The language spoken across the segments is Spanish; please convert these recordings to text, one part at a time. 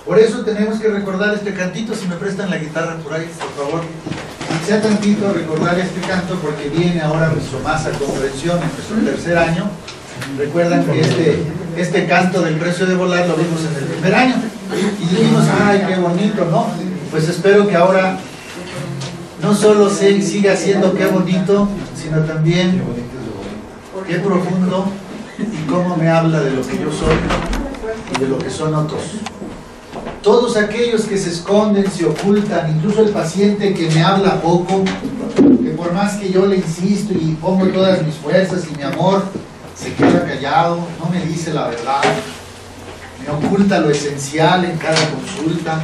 Por eso tenemos que recordar este cantito. Si me prestan la guitarra por ahí, por favor. Y sea tantito recordar este canto porque viene ahora nuestro Masa Convención en nuestro tercer año. Recuerdan que este canto del precio de volar lo vimos en el primer año y dijimos, ay, qué bonito, ¿no? Pues espero que ahora no solo siga siendo qué bonito, sino también qué profundo y cómo me habla de lo que yo soy y de lo que son otros. Todos aquellos que se esconden, se ocultan, incluso el paciente que me habla poco, que por más que yo le insisto y pongo todas mis fuerzas y mi amor, se queda callado, no me dice la verdad, me oculta lo esencial en cada consulta,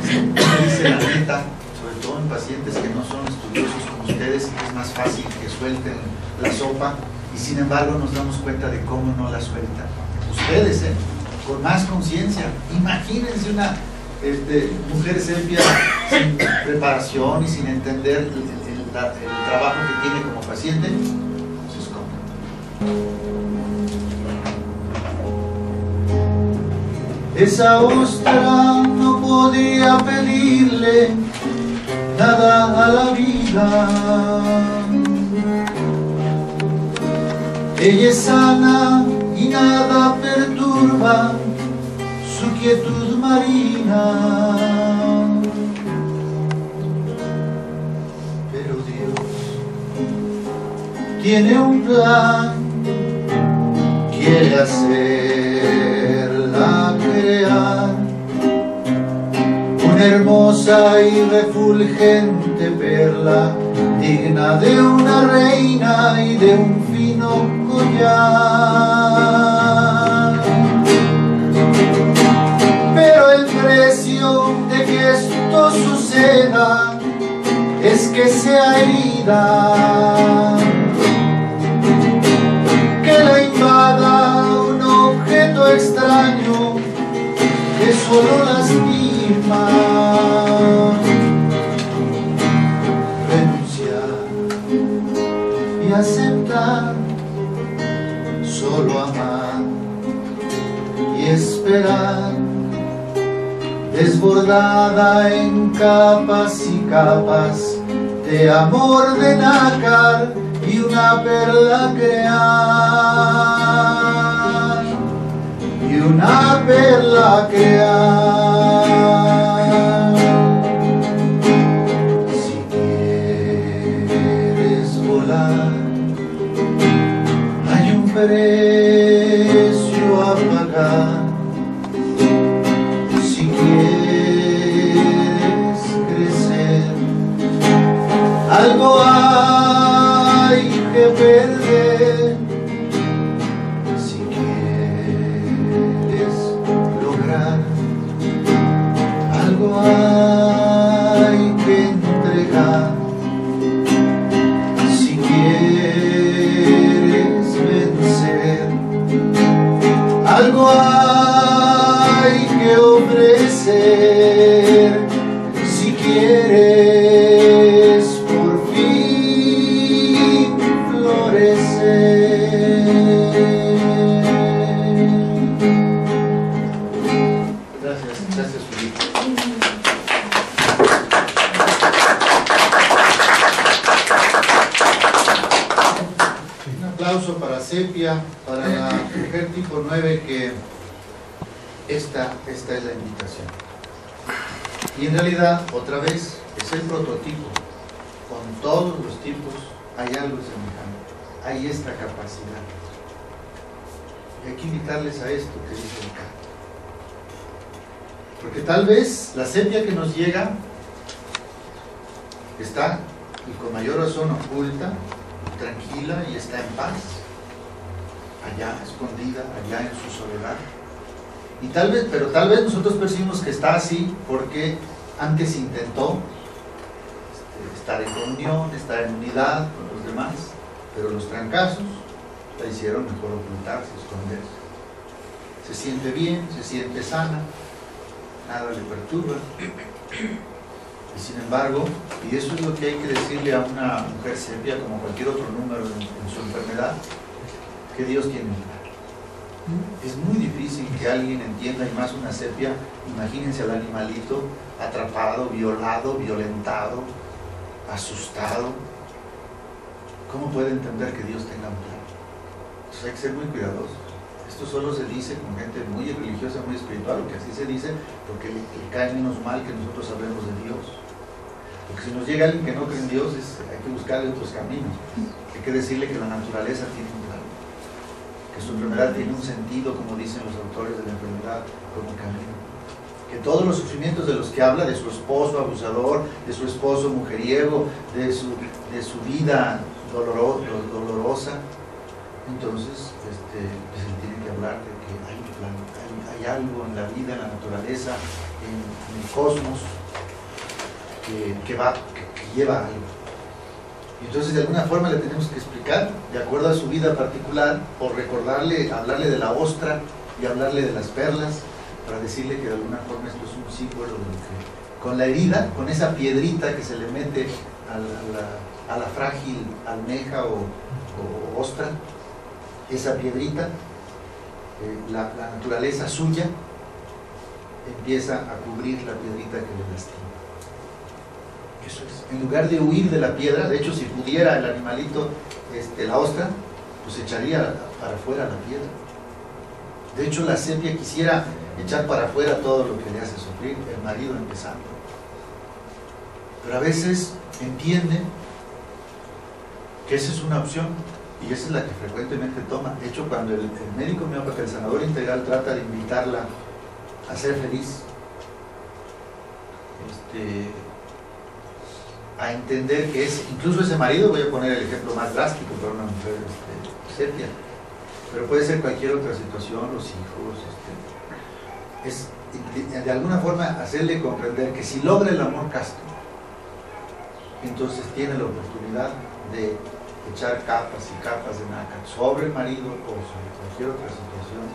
no me dice la neta, sobre todo en pacientes que no son estudiosos como ustedes, que es más fácil que suelten la sopa, y sin embargo nos damos cuenta de cómo no la sueltan. Ustedes, con más conciencia, imagínense una mujer sepia sin preparación y sin entender el trabajo que tiene como paciente. Esa ostra no podía pedirle nada a la vida. Ella es sana y nada perturba su quietud marina. Pero Dios tiene un plan, quiere hacerla crear una hermosa y refulgente perla, digna de una reina y de un fino collar. Pero el precio de que esto suceda es que sea herida, que la invada un objeto extraño que solo lastima. Renunciar y aceptar, solo amar y esperar, desbordada en capas y capas de amor de nácar y una perla crear, y una perla crear. Si quieres volar, hay un precio a pagar. Si quieres crecer, algo hay que perder. Si quieres lograr, algo hay que entregar. Si quieres vencer, algo hay que ofrecer. Si quieres por fin florecer. Gracias, gracias, Felipe. Un aplauso para Sepia, para la mujer tipo 9, que esta es la invitación. Y en realidad, otra vez, es el prototipo. Con todos los tipos hay algo semejante, hay esta capacidad. Y hay que invitarles a esto que dice el canto. Porque tal vez la sepia que nos llega está, y con mayor razón, oculta, tranquila y está en paz, allá escondida, allá en su soledad. Y pero tal vez nosotros percibimos que está así porque antes intentó estar en comunión, estar en unidad con los demás, pero los trancazos la hicieron mejor ocultarse, esconderse. Se siente bien, se siente sana, nada le perturba. Y sin embargo, y eso es lo que hay que decirle a una mujer sepia, como cualquier otro número en su enfermedad, que Dios tiene un plan. Es muy difícil que alguien entienda, y más una sepia. Imagínense al animalito atrapado, violado, violentado, asustado. ¿Cómo puede entender que Dios tenga un plan? Entonces hay que ser muy cuidadosos. Esto solo se dice con gente muy religiosa, muy espiritual, o que así se dice, porque le cae menos mal que nosotros hablemos de Dios. Porque si nos llega alguien que no cree en Dios, hay que buscarle otros caminos. Hay que decirle que la naturaleza tiene un plan, que su enfermedad tiene un sentido, como dicen los autores de la enfermedad, como camino. Que todos los sufrimientos de los que habla, de su esposo abusador, de su esposo mujeriego, de su vida dolorosa, entonces pues él tiene que hablar de que hay un plan, hay algo en la vida, en la naturaleza, en el cosmos, que lleva algo. Y entonces de alguna forma le tenemos que explicar, de acuerdo a su vida particular, o recordarle, hablarle de la ostra y hablarle de las perlas, para decirle que de alguna forma esto es un símbolo de lo que, con la herida, con esa piedrita que se le mete a la frágil almeja o ostra, esa piedrita, la naturaleza suya empieza a cubrir la piedrita que le lastima. Eso es. En lugar de huir de la piedra, de hecho si pudiera el animalito, la ostra, pues echaría para afuera la piedra. De hecho la sepia quisiera echar para afuera todo lo que le hace sufrir, el marido empezando. Pero a veces entiende que esa es una opción, y esa es la que frecuentemente toma. De hecho, cuando el médico homeópata, el sanador integral, trata de invitarla a ser feliz, a entender que es, incluso ese marido, voy a poner el ejemplo más drástico para una mujer sepia, pero puede ser cualquier otra situación, los hijos, es de alguna forma hacerle comprender que si logra el amor casto, entonces tiene la oportunidad de echar capas y capas de nácar sobre el marido o sobre cualquier otra situación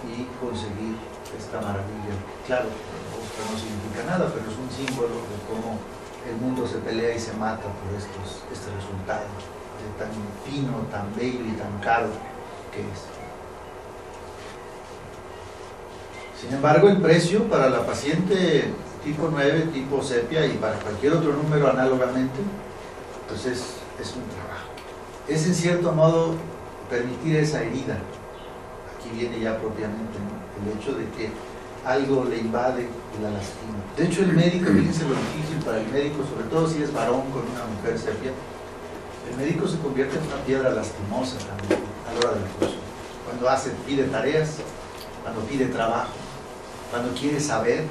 y conseguir esta maravilla. Claro, no significa nada, pero es un símbolo de cómo el mundo se pelea y se mata por este resultado de tan fino, tan bello y tan caro que es. Sin embargo, el precio para la paciente tipo 9, tipo sepia, y para cualquier otro número análogamente, pues es un trabajo. Es en cierto modo permitir esa herida. Aquí viene ya propiamente, ¿no?, el hecho de que algo le invade y la lastima. De hecho, el médico, fíjense lo difícil para el médico, sobre todo si es varón con una mujer sepia, el médico se convierte en una piedra lastimosa también a la hora del curso. Cuando pide tareas, cuando pide trabajo, cuando quiere saber,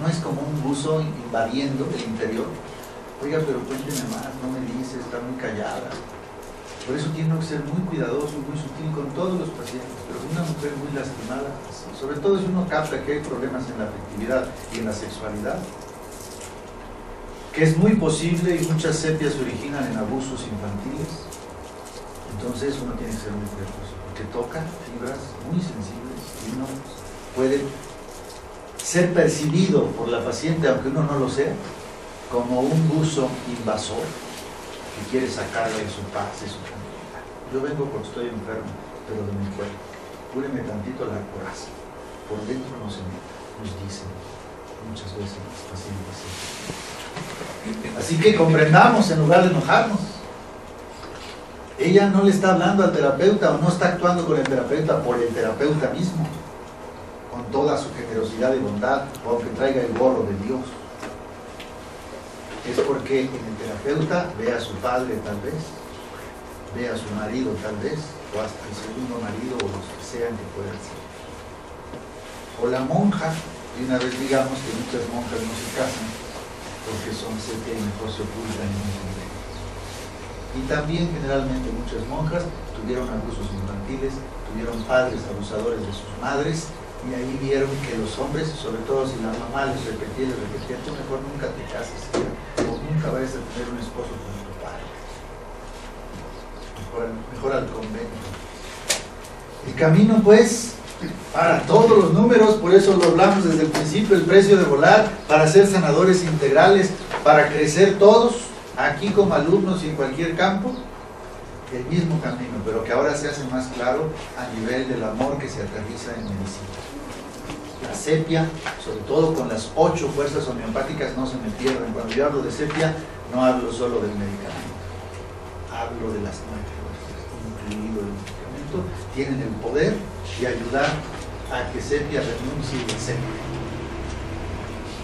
no es como un buzo invadiendo el interior. Oiga, pero cuénteme más, no me dice, está muy callada. Por eso tiene que ser muy cuidadoso, muy sutil con todos los pacientes, pero una mujer muy lastimada, sobre todo si uno capta que hay problemas en la afectividad y en la sexualidad, que es muy posible, y muchas sepias se originan en abusos infantiles. Entonces uno tiene que ser muy cuidadoso, porque toca fibras muy sensibles y uno puede ser percibido por la paciente, aunque uno no lo sea, como un buzo invasor que quiere sacarle su paz y su tranquilidad. Yo vengo porque estoy enfermo, pero de mi cuerpo. Cúreme tantito la coraza. Por dentro no se meta, nos dicen muchas veces los pacientes. Así que comprendamos en lugar de enojarnos. Ella no le está hablando al terapeuta, o no está actuando con el terapeuta por el terapeuta mismo, con toda su generosidad y bondad, o aunque traiga el gorro de Dios. Es porque en el terapeuta ve a su padre tal vez, ve a su marido tal vez, o hasta el segundo marido, o los que sean que puedan ser. O la monja, y una vez digamos que muchas monjas no se casan porque son sepia y mejor se ocultan en un convento. Y también generalmente muchas monjas tuvieron abusos infantiles, tuvieron padres abusadores de sus madres, y ahí vieron que los hombres, sobre todo si la mamá les repetía, tú mejor nunca te cases, o nunca vayas a tener un esposo como tu padre. Mejor al convento. El camino, pues, para todos los números, por eso lo hablamos desde el principio, el precio de volar, para ser sanadores integrales, para crecer todos, aquí como alumnos y en cualquier campo, el mismo camino, pero que ahora se hace más claro a nivel del amor que se aterriza en medicina. La sepia, sobre todo con las 8 fuerzas homeopáticas, no se me pierdan. Cuando yo hablo de sepia, no hablo solo del medicamento, hablo de las 9 fuerzas, incluido el medicamento, tienen el poder de ayudar a que sepia renuncie y acepte.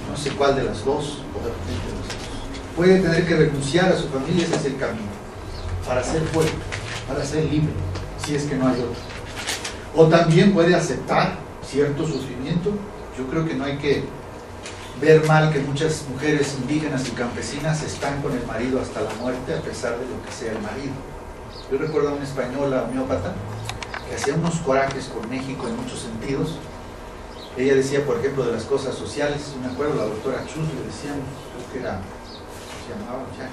No sé cuál de las dos, o de repente de las dos. Puede tener que renunciar a su familia, ese es el camino, para ser fuerte, para ser libre, si es que no hay otro. O también puede aceptar cierto sufrimiento. Yo creo que no hay que ver mal que muchas mujeres indígenas y campesinas están con el marido hasta la muerte, a pesar de lo que sea el marido. Yo recuerdo a una española homeópata que hacía unos corajes con México en muchos sentidos. Ella decía, por ejemplo, de las cosas sociales, me acuerdo, la doctora Chus, le decíamos, creo que era, se llamaba ya,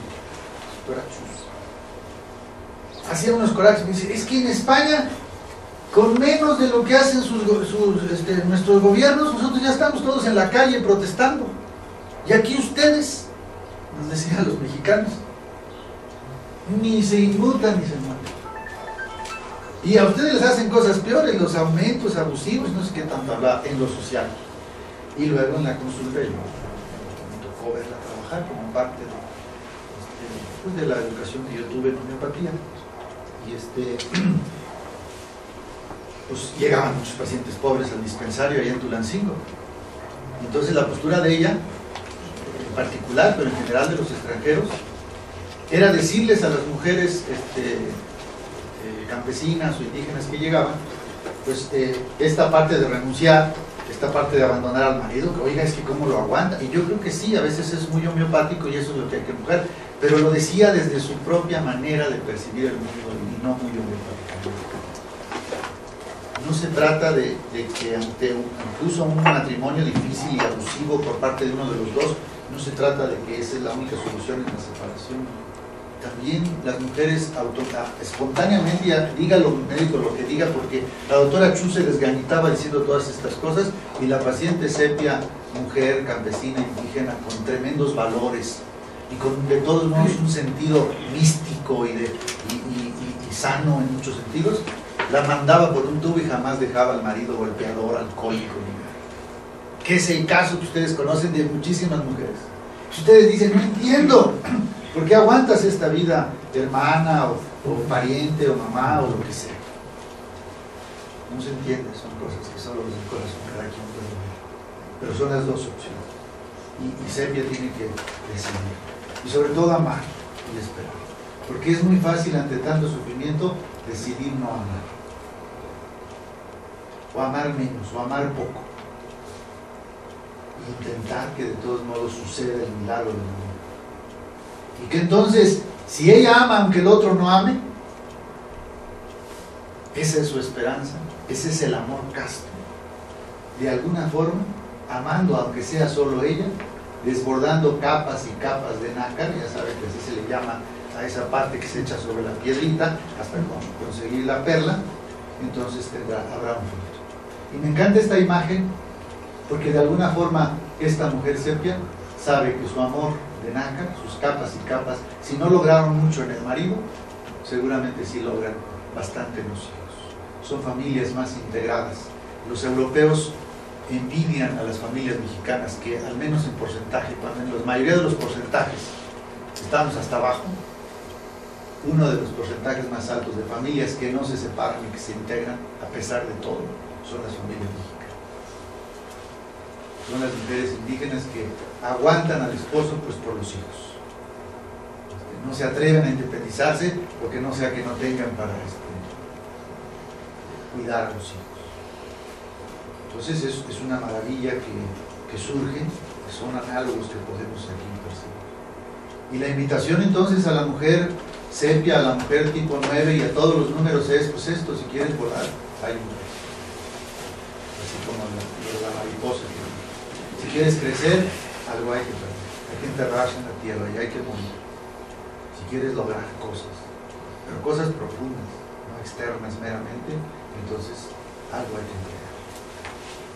doctora Chus. Hacía unos corajes y me dice, es que en España, con menos de lo que hacen nuestros gobiernos, nosotros ya estamos todos en la calle protestando. Y aquí ustedes, nos decían los mexicanos, ni se inmutan ni se matan. Y a ustedes les hacen cosas peores, los aumentos abusivos, no sé qué tanto hablar en lo social. Y luego en la consulta me tocó verla trabajar como parte de la educación que yo tuve en homeopatía. Y pues llegaban muchos pacientes pobres al dispensario allá en Tulancingo. Entonces la postura de ella, en particular, pero en general de los extranjeros, era decirles a las mujeres campesinas o indígenas que llegaban, pues esta parte de renunciar, esta parte de abandonar al marido, que oiga, es que cómo lo aguanta. Y yo creo que sí, a veces es muy homeopático y eso es lo que hay que buscar, pero lo decía desde su propia manera de percibir el mundo y no muy homeopático. No se trata de que ante incluso un matrimonio difícil y abusivo por parte de uno de los dos, no se trata de que esa es la única solución en la separación. También las mujeres espontáneamente, diga lo médico lo que diga, porque la doctora Chu se desgañitaba diciendo todas estas cosas, y la paciente sepia, mujer, campesina, indígena, con tremendos valores, y con de todos modos un sentido místico y sano en muchos sentidos, la mandaba por un tubo y jamás dejaba al marido golpeador, alcohólico. Que es el caso que ustedes conocen de muchísimas mujeres. Si ustedes dicen, no entiendo, ¿por qué aguantas esta vida de hermana o pariente o mamá o lo que sea? No se entiende, son cosas que solo desde el corazón cada quien puede ver. Pero son las dos opciones. Y sepia tiene que decidir. Y sobre todo amar y esperar. Porque es muy fácil ante tanto sufrimiento decidir no amar. O amar menos, o amar poco. E intentar que de todos modos suceda el milagro del amor. Y que entonces, si ella ama aunque el otro no ame, esa es su esperanza, ese es el amor casto. De alguna forma, amando aunque sea solo ella, desbordando capas y capas de nácar, ya saben que así se le llama a esa parte que se echa sobre la piedrita hasta conseguir la perla, entonces habrá un fruto. Y me encanta esta imagen porque de alguna forma esta mujer sepia sabe que su amor de nácar, sus capas y capas, si no lograron mucho en el marido, seguramente sí logran bastante en los hijos. Son familias más integradas. Los europeos envidian a las familias mexicanas que al menos en porcentaje, cuando en la mayoría de los porcentajes estamos hasta abajo, uno de los porcentajes más altos de familias que no se separan y que se integran a pesar de todo son las familias mexicanas. Son las mujeres indígenas que aguantan al esposo pues por los hijos. No se atreven a independizarse porque no sea que no tengan para cuidar a los hijos. Entonces es una maravilla que surge, que son análogos que podemos aquí percibir. Y la invitación entonces a la mujer sepia, a la mujer tipo 9 y a todos los números es, pues esto, si quieres volar, hay un precio. Así como la mariposa. Si quieres crecer, algo hay que perder. Hay que enterrarse en la tierra y hay que morir. Si quieres lograr cosas, pero cosas profundas, no externas meramente, entonces algo hay que entregar.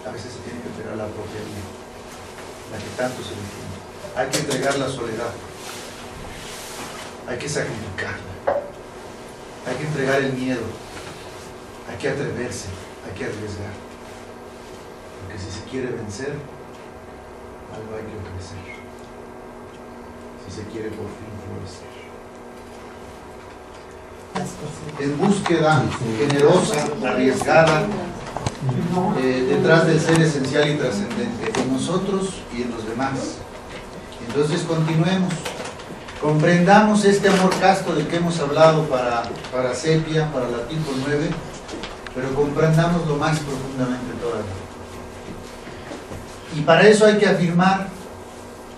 A veces se tiene que entregar la propia vida, la que tanto se le tiene. Hay que entregar la soledad, hay que sacrificarla, hay que entregar el miedo, hay que atreverse, hay que arriesgar. Porque si se quiere vencer, algo hay que ofrecer. Si se quiere por fin florecer. En búsqueda generosa, arriesgada, detrás del ser esencial y trascendente, en nosotros y en los demás. Entonces continuemos, comprendamos este amor casto del que hemos hablado para Sepia, para la tipo 9, pero comprendamos lo más profundamente todavía. Y para eso hay que afirmar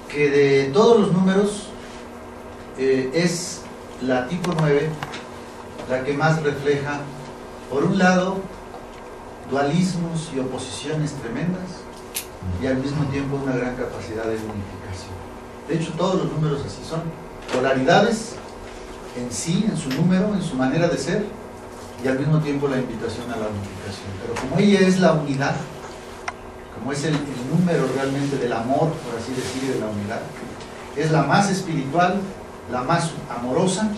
que de todos los números es la tipo 9 la que más refleja, por un lado, dualismos y oposiciones tremendas, y al mismo tiempo una gran capacidad de unificación. De hecho, todos los números así son. Polaridades en sí, en su número, en su manera de ser, y al mismo tiempo la invitación a la unificación. Pero como ella es la unidad, como es el número realmente del amor, por así decir, de la unidad, es la más espiritual, la más amorosa,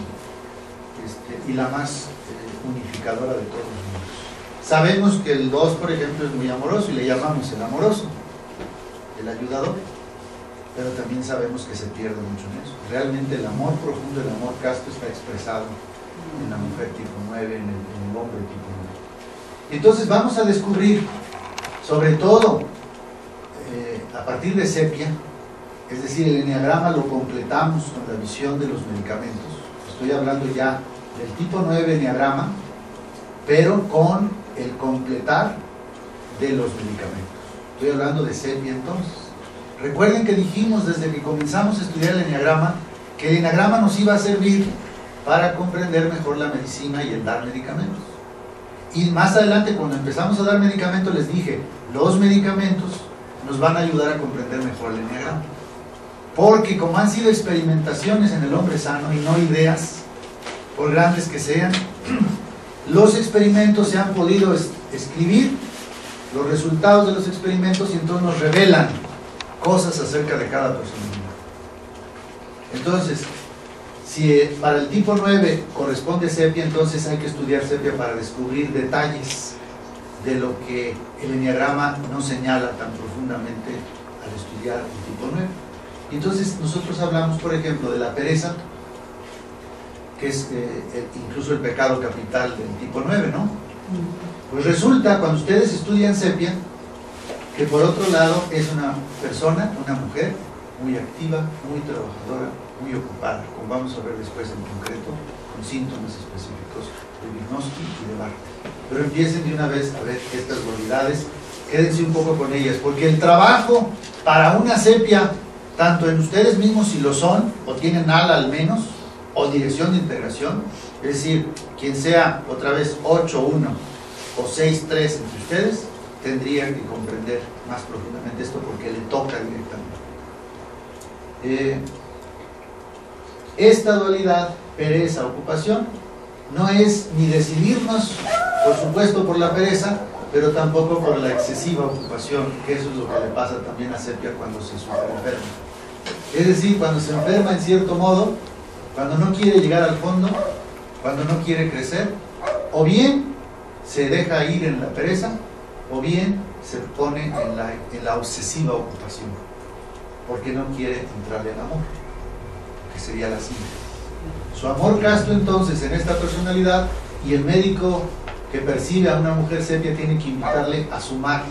y la más unificadora de todos los números. Sabemos que el 2, por ejemplo, es muy amoroso y le llamamos el amoroso, el ayudador, pero también sabemos que se pierde mucho en eso. Realmente el amor profundo, el amor casto está expresado en la mujer tipo 9, en el hombre tipo 9. Entonces vamos a descubrir, sobre todo a partir de Sepia, es decir, el eneagrama lo completamos con la visión de los medicamentos. Estoy hablando ya del tipo 9 eneagrama, pero con el completar de los medicamentos. Estoy hablando de Sepia entonces. Recuerden que dijimos desde que comenzamos a estudiar el eneagrama que el eneagrama nos iba a servir para comprender mejor la medicina y el dar medicamentos. Y más adelante, cuando empezamos a dar medicamentos, les dije, los medicamentos nos van a ayudar a comprender mejor el eneagrama. Porque como han sido experimentaciones en el hombre sano y no ideas, por grandes que sean, los experimentos se han podido escribir, los resultados de los experimentos, y entonces nos revelan cosas acerca de cada personalidad. Entonces, si para el tipo 9 corresponde Sepia, entonces hay que estudiar Sepia para descubrir detalles de lo que el eneagrama no señala tan profundamente al estudiar el tipo 9. Entonces nosotros hablamos, por ejemplo, de la pereza, que es incluso el pecado capital del tipo 9, ¿no? Pues resulta, cuando ustedes estudian Sepia, que por otro lado es una persona, una mujer, muy activa, muy trabajadora, muy ocupada, como vamos a ver después en concreto, con síntomas específicos de Vygotsky y de Barthes. Pero empiecen de una vez a ver estas cualidades, quédense un poco con ellas, porque el trabajo para una Sepia, tanto en ustedes mismos si lo son, o tienen ala al menos, o dirección de integración, es decir, quien sea otra vez 8-1 o 6-3 entre ustedes, tendrían que comprender más profundamente esto porque le toca directamente. Esta dualidad, pereza, ocupación, no es ni decidirnos, por supuesto, por la pereza, pero tampoco por la excesiva ocupación, que eso es lo que le pasa también a Sepia cuando se enferma. Es decir, cuando se enferma en cierto modo, cuando no quiere llegar al fondo, cuando no quiere crecer, o bien se deja ir en la pereza, o bien se pone en la obsesiva ocupación, porque no quiere entrarle al amor, que sería la síntesis. Su amor casto entonces en esta personalidad, y el médico que percibe a una mujer Sepia tiene que invitarle a sumar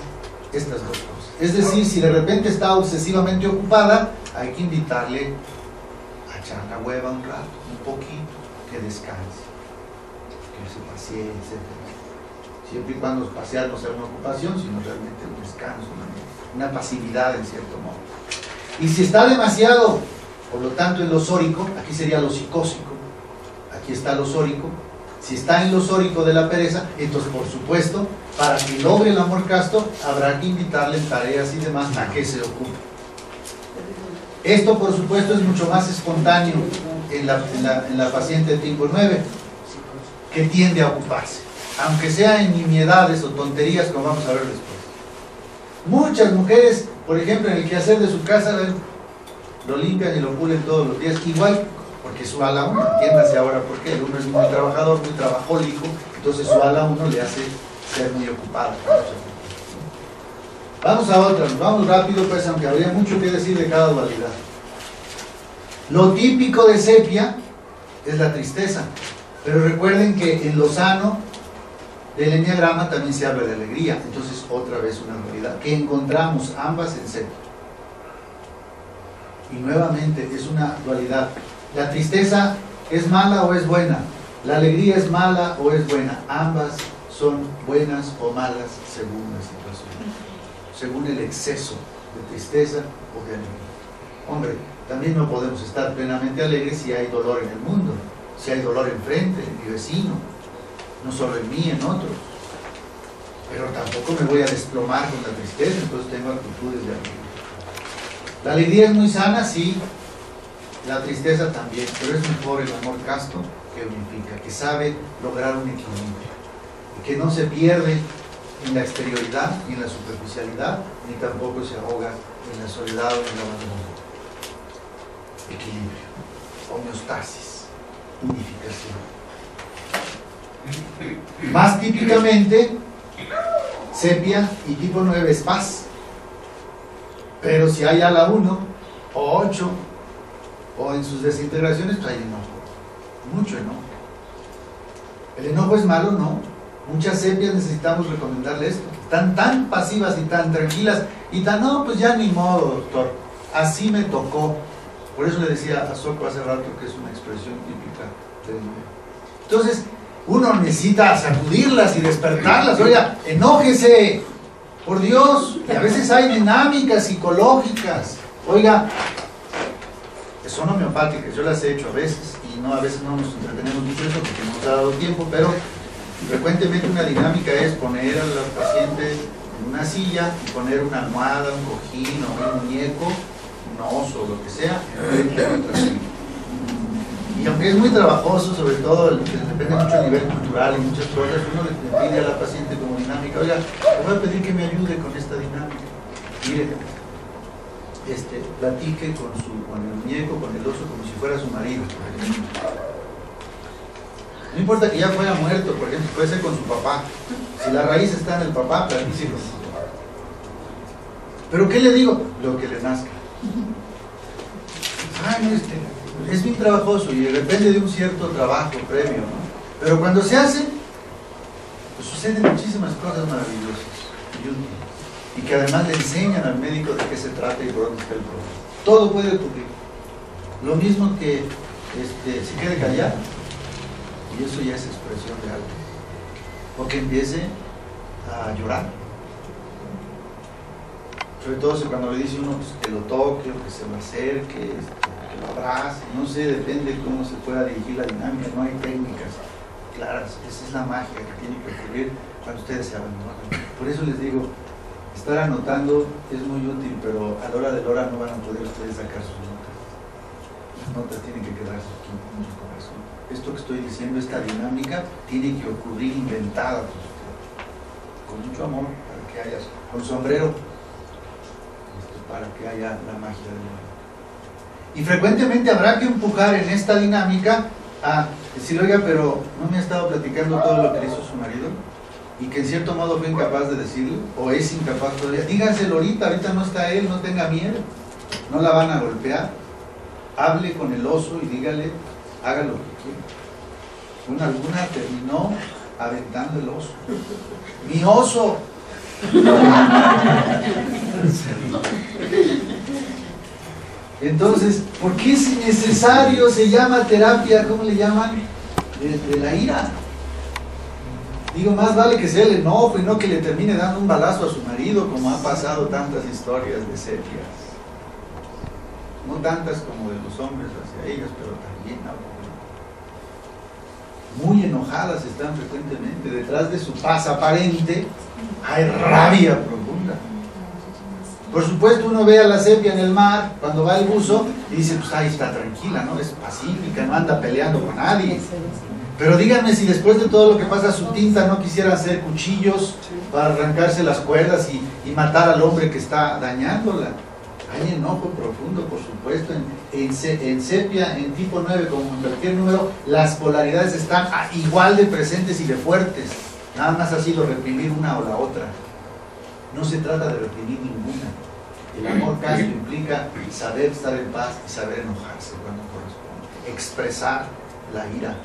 estas dos cosas. Es decir, si de repente está obsesivamente ocupada, hay que invitarle a echar la hueva un rato, un poquito, que descanse, que se pasee, etc. Siempre y cuando pasear no sea una ocupación, sino realmente un descanso, una pasividad en cierto modo. Y si está demasiado, por lo tanto en lo sórico, aquí sería lo psicósico, aquí está lo sórico. Si está en lo sórico de la pereza, entonces por supuesto, para que logre el amor casto, habrá que invitarle en tareas y demás a que se ocupe. Esto por supuesto es mucho más espontáneo en la paciente tipo 9, que tiende a ocuparse, aunque sea en nimiedades o tonterías, como vamos a ver después. Muchas mujeres, por ejemplo, en el quehacer de su casa, lo limpian y lo pulen todos los días, igual porque su ala 1, entiéndase ahora por qué, el 1 es muy trabajador, muy trabajólico, entonces su ala 1 le hace ser muy ocupado. Vamos a otra, nos vamos rápido pues, aunque habría mucho que decir de cada dualidad. Lo típico de sepia es la tristeza, pero recuerden que en lo sano del enneagrama también se habla de alegría, entonces otra vez una dualidad que encontramos ambas en sepia. Y nuevamente es una dualidad. La tristeza es mala o es buena, la alegría es mala o es buena, ambas son buenas o malas según la situación, según el exceso de tristeza o de alegría. Hombre, también no podemos estar plenamente alegres si hay dolor en el mundo, si hay dolor enfrente, en mi vecino, no solo en mí, en otros. Pero tampoco me voy a desplomar con la tristeza, entonces tengo actitudes de alegría. La alegría es muy sana, sí, la tristeza también, pero es mejor el amor casto que unifica, que sabe lograr un equilibrio, y que no se pierde en la exterioridad ni en la superficialidad, ni tampoco se ahoga en la soledad o en el abandono. Equilibrio, homeostasis, unificación. Más típicamente, sepia y tipo 9 es paz. Pero si hay ala 1 o 8 o en sus desintegraciones, pues hay enojo, mucho enojo. El enojo es malo, no. Muchas sepias necesitamos recomendarle esto. Están tan pasivas y tan tranquilas y tan, no, pues ya ni modo, doctor, así me tocó. Por eso le decía a Soco hace rato que es una expresión típica del nivel. Entonces, uno necesita sacudirlas y despertarlas. Oiga, enójese, por Dios. Y a veces hay dinámicas psicológicas. Oiga, son homeopáticas, yo las he hecho a veces, y no, a veces no nos entretenemos mucho eso porque no nos ha dado tiempo, pero frecuentemente una dinámica es poner a los pacientes en una silla y poner una almohada, un cojín o un muñeco, un oso, lo que sea, frente a otra silla. Y aunque es muy trabajoso, sobre todo depende mucho del nivel cultural y muchas cosas, uno le pide a la paciente como dinámica, oiga, le voy a pedir que me ayude con esta dinámica. Mire, platique con el muñeco, con el oso, como si fuera su marido, por ejemplo. No importa que ya fuera muerto, por ejemplo, puede ser con su papá. Si la raíz está en el papá, platique con su papá. ¿Pero qué le digo? Lo que le nazca. Ay, no, es bien trabajoso y depende de un cierto trabajo previo, ¿no? Pero cuando se hace, pues suceden muchísimas cosas maravillosas y útiles. Y que además le enseñan al médico de qué se trata y por dónde está el problema. Todo puede ocurrir. Lo mismo que se quede callado, y eso ya es expresión de algo. O que empiece a llorar. Sobre todo si cuando le dice uno pues, que lo toque, o que se lo acerque, que lo abrace, no sé, depende de cómo se pueda dirigir la dinámica, no hay técnicas claras. Esa es la magia que tiene que ocurrir cuando ustedes se abandonan. Por eso les digo, estar anotando es muy útil, pero a la hora de la hora no van a poder ustedes sacar sus notas. Las notas tienen que quedarse aquí en su corazón. Esto que estoy diciendo, esta dinámica, tiene que ocurrir inventada por ustedes, con mucho amor, para que haya, con sombrero, para que haya la magia de la vida. Y frecuentemente habrá que empujar en esta dinámica a decir, oiga, pero ¿no me ha estado platicando todo lo que hizo su marido? Y que en cierto modo fue incapaz de decirlo, o es incapaz todavía. Díganselo ahorita no está él, no tenga miedo, no la van a golpear. Hable con el oso y dígale, haga lo que quiera. Una alguna terminó aventando el oso. ¡Mi oso! Entonces, ¿por qué es necesario? Se llama terapia, ¿cómo le llaman? De la ira. Digo, más vale que sea el enojo y no que le termine dando un balazo a su marido, como han pasado tantas historias de sepias. No tantas como de los hombres hacia ellas, pero también muy enojadas están frecuentemente. Detrás de su paz aparente hay rabia profunda. Por supuesto, uno ve a la sepia en el mar cuando va el buzo y dice, pues ahí está tranquila, ¿no? Es pacífica, no anda peleando con nadie. Pero díganme si después de todo lo que pasa su tinta no quisiera hacer cuchillos para arrancarse las cuerdas y matar al hombre que está dañándola. Hay enojo profundo, por supuesto. En sepia, en tipo 9, como en cualquier número, las polaridades están igual de presentes y de fuertes. Nada más ha sido reprimir una o la otra. No se trata de reprimir ninguna. El amor casto implica saber estar en paz y saber enojarse cuando corresponde. Expresar la ira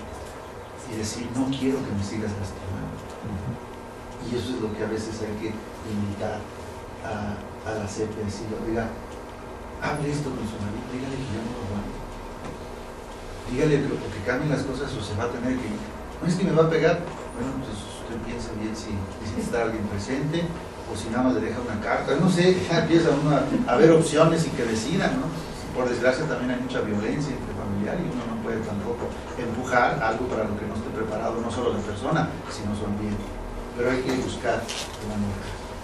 y decir, no quiero que me sigas lastimando. Y eso es lo que a veces hay que invitar a la sepia, decirle, oiga, hable esto con su marido, dígale que ya no lo aguanto. Dígale que cambien las cosas o se va a tener que ir. No es que me va a pegar. Bueno, pues usted piensa bien si necesita alguien presente o si nada más le deja una carta, no sé, ya empieza uno a ver opciones y que decidan, ¿no? Por desgracia también hay mucha violencia intrafamiliar y uno no puede tampoco empujar algo para lo que no esté preparado, no solo la persona, sino su ambiente. Pero hay que buscar el amor.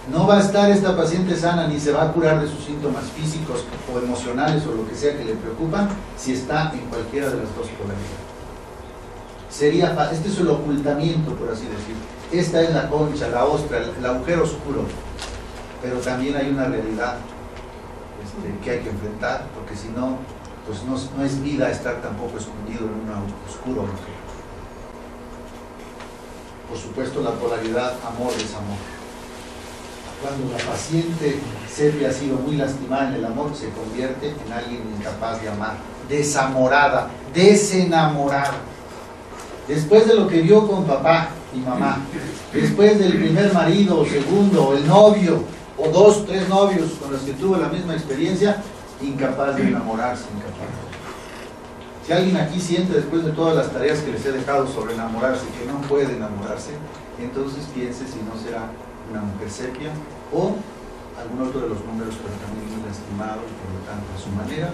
No va a estar esta paciente sana ni se va a curar de sus síntomas físicos o emocionales o lo que sea que le preocupan si está en cualquiera de las dos polaridades. Este es el ocultamiento, por así decir. Esta es la concha, la ostra, el agujero oscuro. Pero también hay una realidad que hay que enfrentar, porque si no, pues no es vida estar tampoco escondido en un oscuro agujero. Por supuesto, la polaridad amor-desamor. Cuando la paciente sepia ha sido muy lastimada en el amor, se convierte en alguien incapaz de amar, desamorada, desenamorada. Después de lo que vio con papá y mamá, después del primer marido o segundo, o el novio, o 2, 3 novios con los que tuvo la misma experiencia, incapaz de enamorarse, incapaz. Si alguien aquí siente después de todas las tareas que les he dejado sobre enamorarse, que no puede enamorarse, entonces piense si no será una mujer sepia o algún otro de los números, pero también muy lastimado y por lo tanto a su manera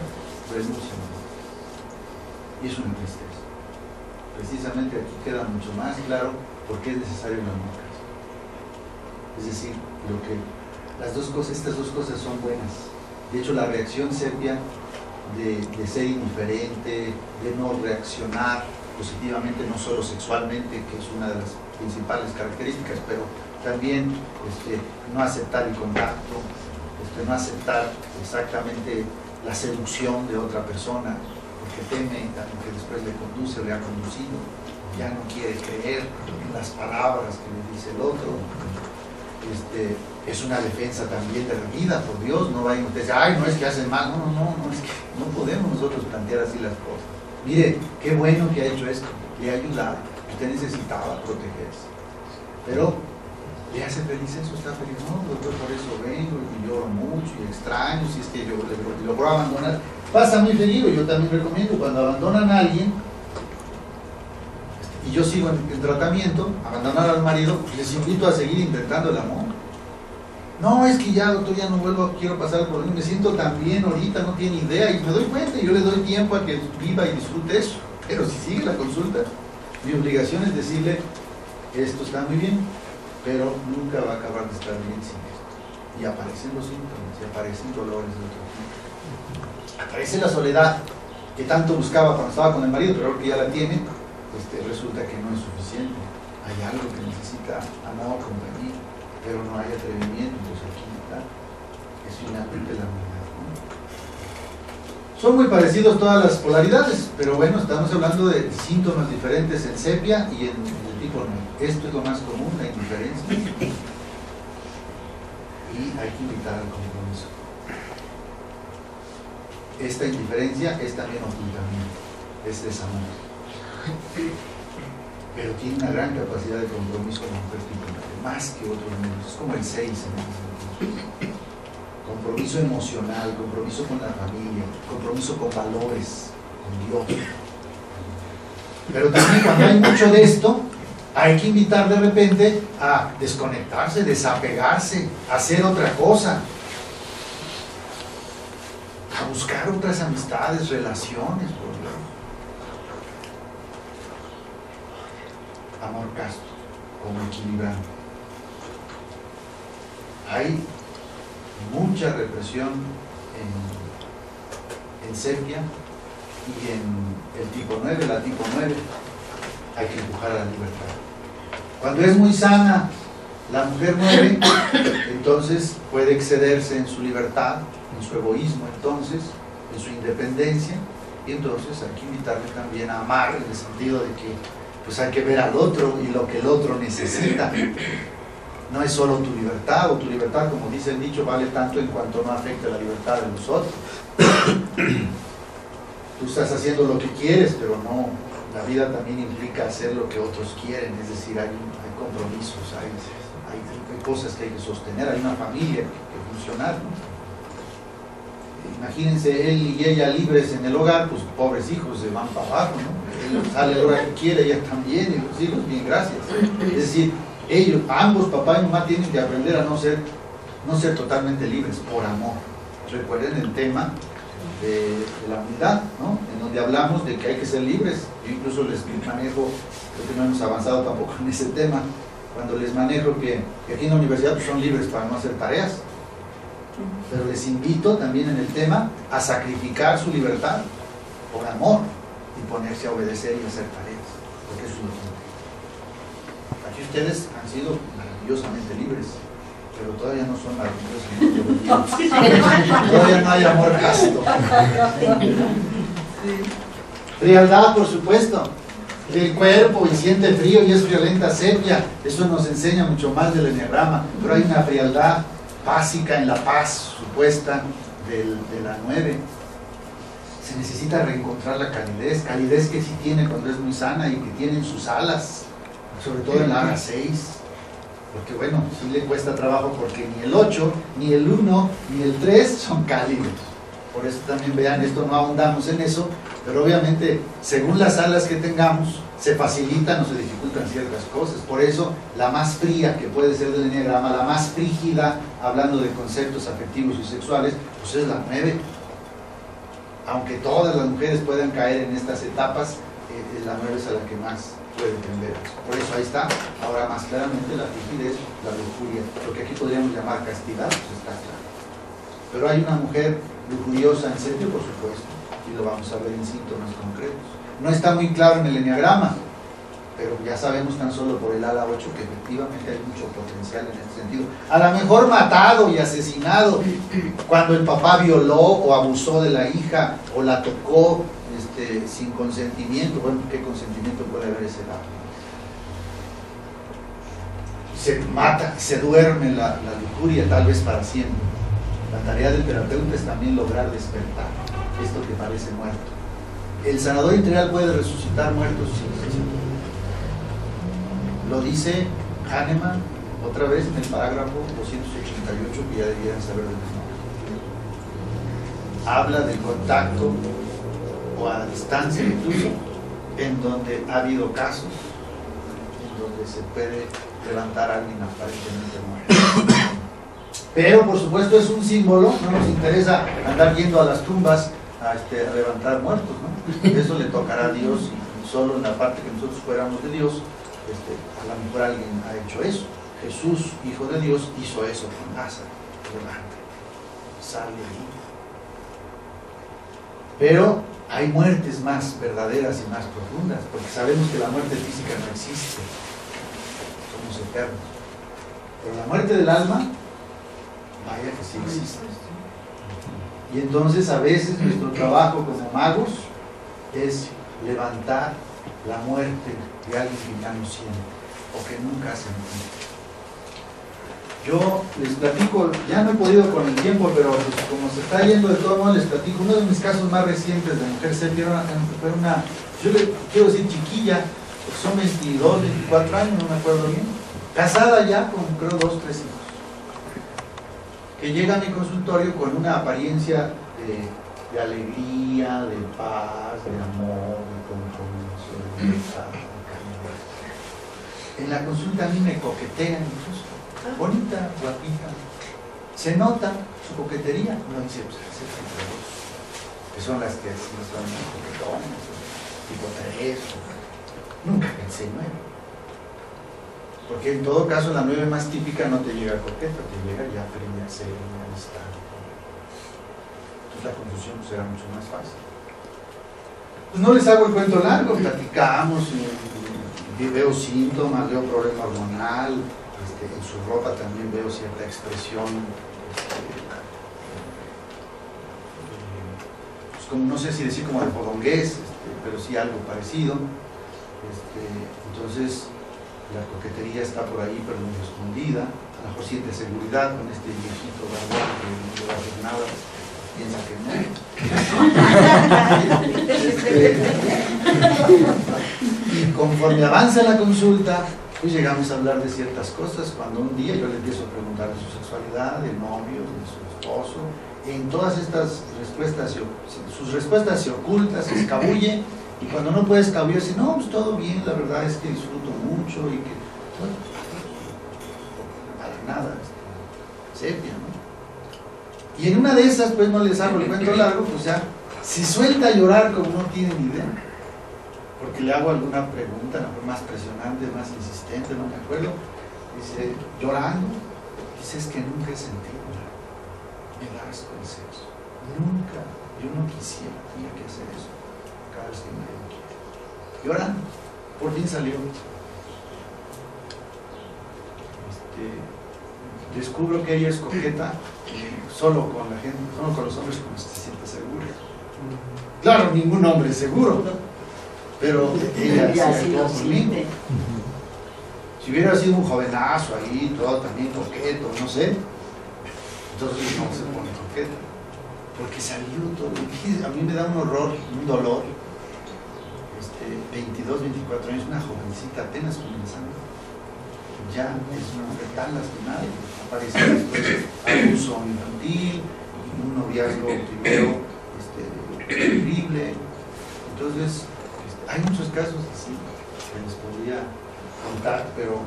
renuncia. Y es una tristeza. Precisamente aquí queda mucho más claro por qué es necesario el amor. Es decir, estas dos cosas son buenas. De hecho, la reacción sepia de ser indiferente, de no reaccionar positivamente, no solo sexualmente, que es una de las principales características, pero también no aceptar el contacto, no aceptar exactamente la seducción de otra persona, porque teme a lo que después le conduce o le ha conducido, ya no quiere creer en las palabras que le dice el otro. Es una defensa también de la vida, por Dios. No vayan ustedes, ay, no es que hacen mal, no, es que no podemos nosotros plantear así las cosas. Mire, qué bueno que ha hecho esto, le ha ayudado, usted necesitaba protegerse, pero le hace feliz eso, está feliz, no, doctor, por eso vengo y lloro mucho y extraño, si es que yo logro abandonar. Pasa muy seguido, yo también recomiendo, cuando abandonan a alguien y yo sigo en tratamiento, abandonar al marido, les invito a seguir intentando el amor. No, es que ya, doctor, ya no vuelvo, quiero pasar por mí, me siento tan bien ahorita, no tiene idea, y me doy cuenta, y yo le doy tiempo a que viva y disfrute eso. Pero si sigue la consulta, mi obligación es decirle, esto está muy bien, pero nunca va a acabar de estar bien sin esto. Y aparecen los síntomas, y aparecen dolores de otro tipo. Aparece la soledad, que tanto buscaba cuando estaba con el marido, pero ahora que ya la tiene, resulta que no es suficiente. Hay algo que necesita amor, compañía, pero no hay atrevimiento, entonces aquí está. Es finalmente la unidad, ¿no? Son muy parecidos todas las polaridades, pero bueno, estamos hablando de síntomas diferentes en sepia y en el tipo 9. Esto es lo más común, la indiferencia, y hay que invitar al compromiso. Esta indiferencia es también ocultamiento, es desamor, pero tiene una gran capacidad de compromiso con la mujer tipo 9, más que otros números. Es como el 6 en ese sentido. Compromiso emocional, compromiso con la familia, compromiso con valores, con Dios. Pero también cuando hay mucho de esto, hay que invitar de repente a desconectarse, desapegarse, a hacer otra cosa, a buscar otras amistades, relaciones, por Dios. Amor casto, como equilibrante. Hay mucha represión en sepia y en el tipo 9, la tipo 9 hay que empujar a la libertad. Cuando es muy sana La mujer 9, entonces, puede excederse en su libertad, en su egoísmo, entonces, en su independencia, y entonces hay que invitarle también a amar, en el sentido de que pues hay que ver al otro y lo que el otro necesita. No es solo tu libertad, o tu libertad, como dice el dicho, vale tanto en cuanto no afecte la libertad de los otros. Tú estás haciendo lo que quieres, pero no, la vida también implica hacer lo que otros quieren, es decir, hay compromisos, hay cosas que hay que sostener, hay una familia que funcionar, ¿no? Imagínense él y ella libres en el hogar, pues pobres hijos se van para abajo, ¿no? Él sale a la hora que quiere, ella también, y los hijos, bien, gracias. Es decir, ellos, ambos, papá y mamá, tienen que aprender a no ser totalmente libres, por amor. Recuerden el tema de la unidad, ¿no? En donde hablamos de que hay que ser libres. Yo incluso les manejo, creo que no hemos avanzado tampoco en ese tema, cuando les manejo que aquí en la universidad pues son libres para no hacer tareas, pero les invito también en el tema a sacrificar su libertad por amor y ponerse a obedecer y hacer tareas, porque eso es lo que aquí ustedes han sido maravillosamente libres, pero todavía no son maravillosamente libres. Todavía no hay amor casto. Frialdad, por supuesto. El cuerpo y siente frío y es friolenta sepia, eso nos enseña mucho más del enneagrama, pero hay una frialdad básica en la paz supuesta de la 9. Se necesita reencontrar la calidez que sí tiene cuando es muy sana y que tiene en sus alas, sobre todo en la hora 6, porque bueno, sí le cuesta trabajo porque ni el 8, ni el 1, ni el 3 son cálidos. Por eso también vean, esto no ahondamos en eso, pero obviamente según las alas que tengamos se facilitan o se dificultan ciertas cosas. Por eso la más fría que puede ser del enneagrama, la más frígida, hablando de conceptos afectivos y sexuales, pues es la 9. Aunque todas las mujeres puedan caer en estas etapas, la 9 es a la que más puede tender. Por eso ahí está, ahora más claramente la rigidez, la lujuria, lo que aquí podríamos llamar castidad, pues está claro. Pero hay una mujer lujuriosa en serio, por supuesto, y lo vamos a ver en síntomas concretos. No está muy claro en el enneagrama, pero ya sabemos tan solo por el ala 8 que efectivamente hay mucho potencial en este sentido. A lo mejor matado y asesinado cuando el papá violó o abusó de la hija o la tocó sin consentimiento. Bueno, ¿qué consentimiento puede haber ese lado? Se mata, se duerme la lujuria tal vez para siempre. La tarea del terapeuta es también lograr despertar esto que parece muerto. El sanador integral puede resucitar muertos, sí. Lo dice Hahnemann otra vez en el parágrafo 288, que ya debieran saber de memoria. Habla del contacto o a distancia incluso, en donde ha habido casos en donde se puede levantar a alguien aparentemente muerto. Pero por supuesto es un símbolo, no nos interesa andar yendo a las tumbas a levantar muertos, ¿no? Eso le tocará a Dios, y solo en la parte que nosotros fuéramos de Dios, a lo mejor alguien ha hecho eso. Jesús, Hijo de Dios, hizo eso con Lázaro. Levanta, sale ahí. Pero hay muertes más verdaderas y más profundas, porque sabemos que la muerte física no existe, somos eternos. Pero la muerte del alma, vaya que sí existe. Y entonces a veces nuestro trabajo como magos es levantar la muerte de alguien que ya no siente o que nunca ha sentido. Yo les platico, ya no he podido con el tiempo, pero pues, como se está yendo de todo modo, les platico uno de mis casos más recientes de mujer sepia. Fue una, yo le quiero decir chiquilla, porque son 22, 24 años, no me acuerdo bien, casada ya con creo 2, 3 hijos, que llega a mi consultorio con una apariencia de alegría, de paz, de amor, de compromiso, de libertad, de calidez. En la consulta a mí me coquetean incluso, bonita, guapita, se nota su coquetería, no dice, pues que son las que son coquetones, tipo 3, nunca pensé 9. Porque en todo caso la 9 más típica no te llega coqueta, te llega ya fría, seria, distante. Entonces la confusión será mucho más fácil. Pues no les hago el cuento largo, platicamos, veo síntomas, veo problema hormonal, En su ropa también veo cierta expresión, pues como, no sé si decir como de fodongués, pero sí algo parecido. Entonces la coquetería está por ahí, pero muy escondida. A lo mejor siente seguridad con este viejito barbón que no le va a hacer nada, piensa que no. Y conforme avanza la consulta, pues llegamos a hablar de ciertas cosas. Cuando un día yo le empiezo a preguntar de su sexualidad, del novio, de su esposo, en todas estas respuestas, sus respuestas se ocultan, se escabulle, y cuando no puede escabullirse, no, pues todo bien, la verdad es que disfruto mucho y que bueno, para nada, sepia, ¿no? Y en una de esas, pues no les hago el cuento largo, pues ya se suelta a llorar como no tiene ni idea, porque le hago alguna pregunta, no, más presionante, más insistente, no me acuerdo, dice, llorando, dice, es que nunca he sentido nada, me da asco el sexo, nunca, yo no quisiera, tenía que hacer eso, cada vez que me quiero, llorando, por fin salió. Descubro que ella es coqueta solo con la gente, solo con los hombres cuando se siente segura. Claro, ningún hombre es seguro, pero ella se actuó conmigo. Si hubiera sido un jovenazo ahí, todo también coqueto, no sé, entonces no se pone coqueta, porque salió todo. A mí me da un horror, un dolor. 22, 24 años, una jovencita apenas comenzando, ya es una mujer tan lastimada, aparece después abuso infantil, un noviazgo primero terrible. Entonces hay muchos casos así que les podría contar, pero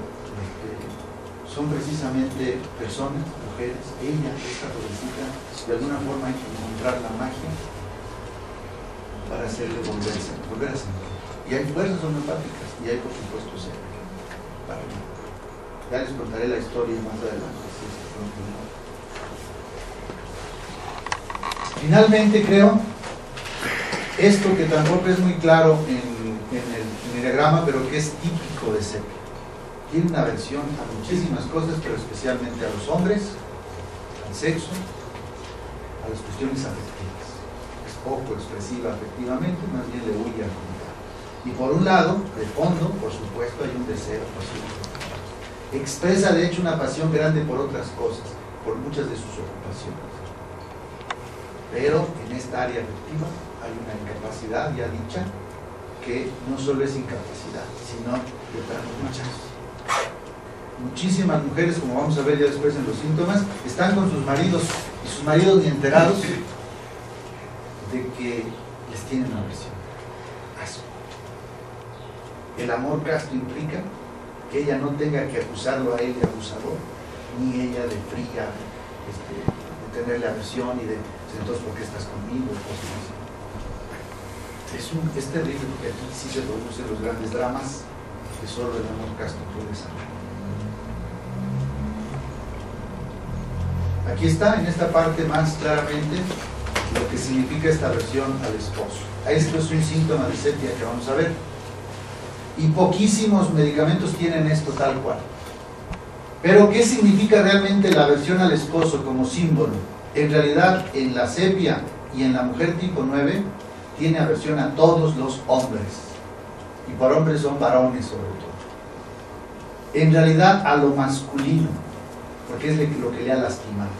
son precisamente personas, mujeres. Ella, esta jovencita, de alguna forma hay que encontrar la magia para hacerle volver a sentir. Y hay fuerzas homeopáticas y hay, por supuesto, para mí. Ya les contaré la historia más adelante. Finalmente, creo, esto que tampoco es muy claro en el diagrama, pero que es típico de sepia. Tiene una aversión a muchísimas cosas, pero especialmente a los hombres, al sexo, a las cuestiones afectivas. Es poco expresiva afectivamente, más bien le huye al contacto. Y por un lado, de fondo, por supuesto, hay un deseo pasivo. Expresa de hecho una pasión grande por otras cosas, por muchas de sus ocupaciones. Pero en esta área afectiva hay una incapacidad ya dicha, que no solo es incapacidad, sino de trasnochas. Muchísimas mujeres, como vamos a ver ya después en los síntomas, están con sus maridos, y sus maridos ni enterados de que les tienen aversión. Asco. El amor casto implica que ella no tenga que acusarlo a él de abusador, ni ella de fría, de tenerle aversión y de, entonces, ¿por qué estás conmigo? Es terrible, porque aquí sí se producen los grandes dramas que solo el amor casto puede sanar. Aquí está, en esta parte más claramente, lo que significa esta aversión al esposo. Esto es un síntoma de sepia que vamos a ver. Y poquísimos medicamentos tienen esto tal cual. Pero ¿qué significa realmente la aversión al esposo como símbolo? En realidad, en la sepia y en la mujer tipo 9, tiene aversión a todos los hombres. Y por hombres son varones sobre todo. En realidad a lo masculino, porque es lo que le ha lastimado.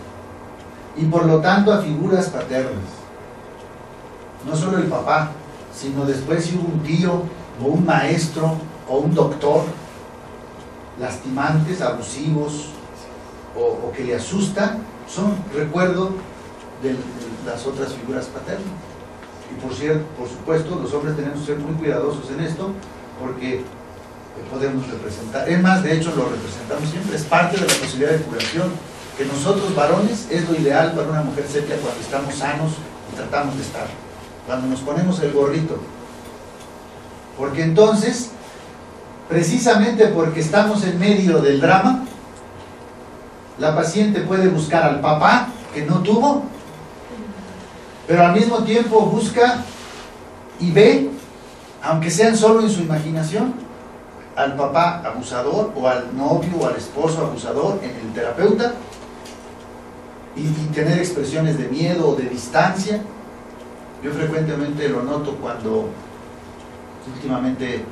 Y por lo tanto a figuras paternas. No solo el papá, sino después si hubo un tío, o un maestro, o un doctor, lastimantes, abusivos, o que le asustan, son recuerdo de las otras figuras paternas. Y por supuesto, los hombres tenemos que ser muy cuidadosos en esto, porque podemos representar, es más, de hecho lo representamos siempre, es parte de la posibilidad de curación, que nosotros varones es lo ideal para una mujer sepia cuando estamos sanos y tratamos de estar, cuando nos ponemos el gorrito, porque entonces, precisamente porque estamos en medio del drama, la paciente puede buscar al papá que no tuvo, pero al mismo tiempo busca y ve, aunque sean solo en su imaginación, al papá abusador o al novio o al esposo abusador en el terapeuta y tener expresiones de miedo o de distancia. Yo frecuentemente lo noto cuando últimamente,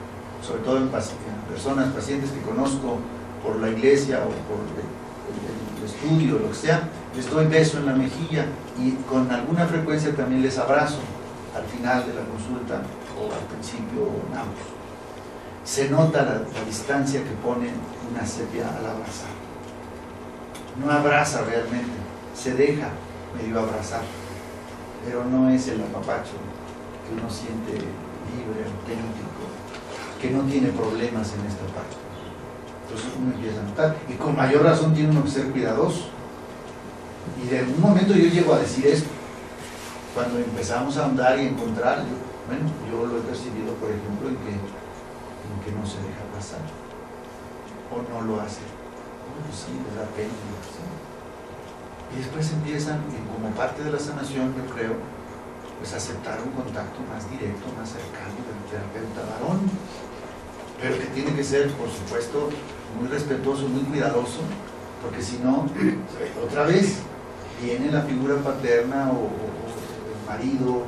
sobre todo en personas, pacientes que conozco por la iglesia o por el estudio, lo que sea, les doy beso en la mejilla y con alguna frecuencia también les abrazo al final de la consulta o al principio o en ambos. Se nota la distancia que pone una sepia al abrazar. No abraza realmente, se deja medio abrazar, pero no es el apapacho que uno siente libre, auténtico, que no tiene problemas en esta parte. Entonces uno empieza a notar, y con mayor razón tiene uno que ser cuidadoso. Y de algún momento yo llego a decir esto, cuando empezamos a andar y encontrar, yo lo he percibido, por ejemplo, en que no se deja pasar, o no lo hace. Pues sí, le da pena, ¿sí? Y después empiezan, como parte de la sanación, yo creo, pues aceptar un contacto más directo, más cercano del terapeuta varón, pero que tiene que ser, por supuesto, muy respetuoso, muy cuidadoso, porque si no, otra vez viene la figura paterna o el marido